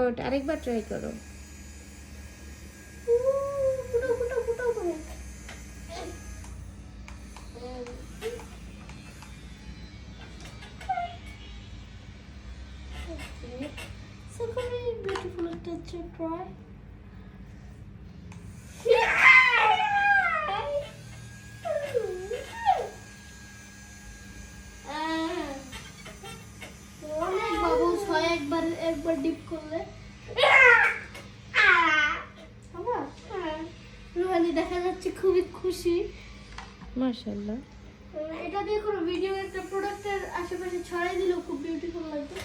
Good, আরেকবার try করো। So very beautiful texture, try. অনেক বাবলস হয় একবার ডিপ করলে। আমার রুহানি দেখা যাচ্ছে খুবই খুশি। মাশাআল্লাহ। এটা দিয়ে কোনো ভিডিও একটা প্রোডাক্টের আশেপাশে ছড়াই দিলেও খুব বিউটিফুল লাগবে।